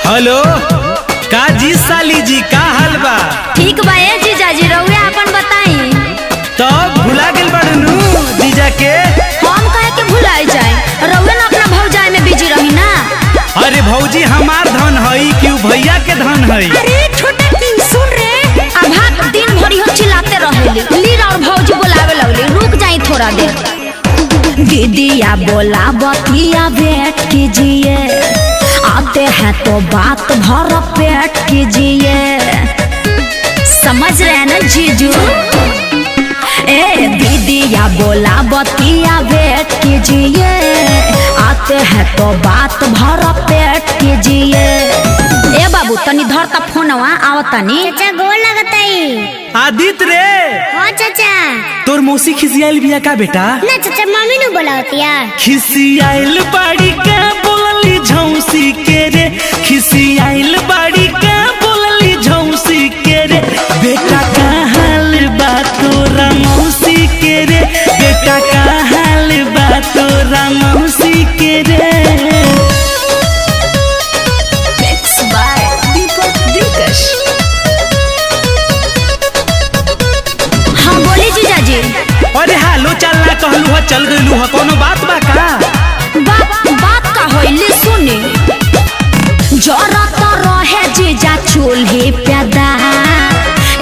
Hello का जी साली जी का हाल बा? ठीक बा ए जीजाजी रउआ अपन बताई। तो भुला गेल बाड़ू जीजा के? हम कहे के भुलाई जाए, रउआ ना अपना भौजाई में बिजी रही ना। अरे भौजी हमार धन हई क्यों भैया के धन हई? अरे छोटा किंग सुन रे, अब दिन भरी हो चिल्लाते रहेली। लीर और भौजी बोलावे लगली, रुक जाई थोड़ा देर। दीदिया बोला बतिया वेट कीजिए, आते हैं तो बात भर पेट कीजिए। समझ रहे ना जीजू? ए दीदिया बोला बतिया वेट कीजिए, आते हैं तो बात भर पेट कीजिए। ए बाबू तनी धर का फोनवा आवतनी। चाचा गोल लगताई। आदित्य रे। हाँ चाचा। तोर मौसी खिसियाइल बिया का बेटा? ना चाचा मम्मी नु बोलावतिया। खिसियाइल बाड़ी का बोलली झौसी के रे, खिसियाइल बाड़ी का बोलली झौसी के रे। बेटा का हाल बा तोरा मौसी के रे, बेटा का हाल बा तोरा मौसी के रे। हाँ बोली जीजाजी। अरे हालो चल ना कहलू ह चल गइलू ह, कोनो बात बा का? बात का होइली सुनी। जरा तो रहे जीजा चूल्ही प्यादा,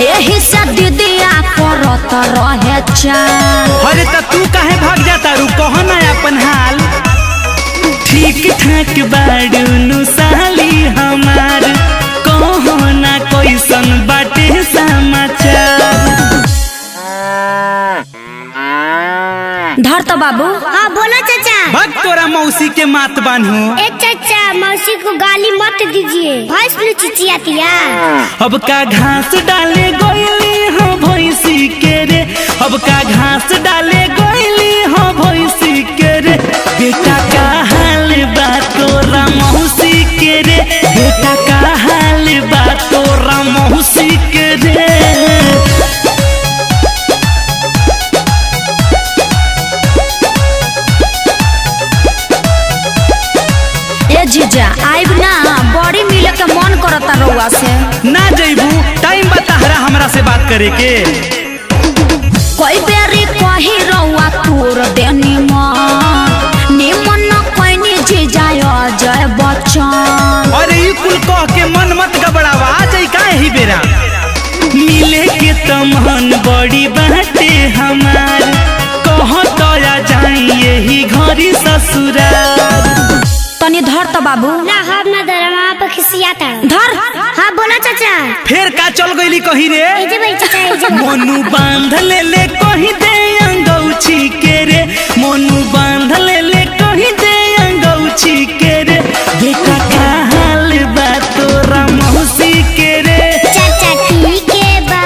एही से दीदिया करत रहे चाल। अरे त तू काहे भाग जाता रू, कह ना अपन हाल। ठीक ठाक बाड़ू नु साली हमार, कहो ना कैसन बाटे समाचार। धर तो बाबू। हाँ बोलो चाचा। भग तोरा मौसी के मात बान्हू। ए चाचा मौसी को गाली मत दीजिए, भैंस नु चिचियातिया। अब का घास डाले गोइली हो भैंसी के रे, अब का घास डाले गोइली हो भैंसी के रे। बेटा का हाल बा तोरा मौसी के रे, बेटा का हाल बा तोरा मौसी के रे। ए जीजा आइब ना, बड़ी मिले के मन करता रउआ से। ना जइबू, टाइम बता हमरा से बात करे के। कोई बेरी कही रउआ तोर देनी मन, निमन कोइनी जीजा जय बच्चन। अरे ई कुल कह के मन मत गबड़ावा, आ जाई काहे ही बेरा। मिले के तमन बड़ी बाटे हमार, कह तो आ जाई यही घरी ससुराल। तनी धर तो बाबू। ना हम ना दरमा पे खिसियाता। धर। हाँ बोलो चाचा। फिर का चल गईली कही रे? ए भाई चाचा ए जे। मोनू बांध ले कही दे अंगौछी के रे, मोनू बांध ले कही दे अंगौछी के रे। बेटा का हाल बा तोरा मौसी के रे। चाचा ठीक है बा,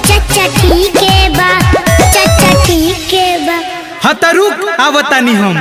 चाचा ठीक है बा, चाचा ठीक है बा। हतरुक आवतानी हम।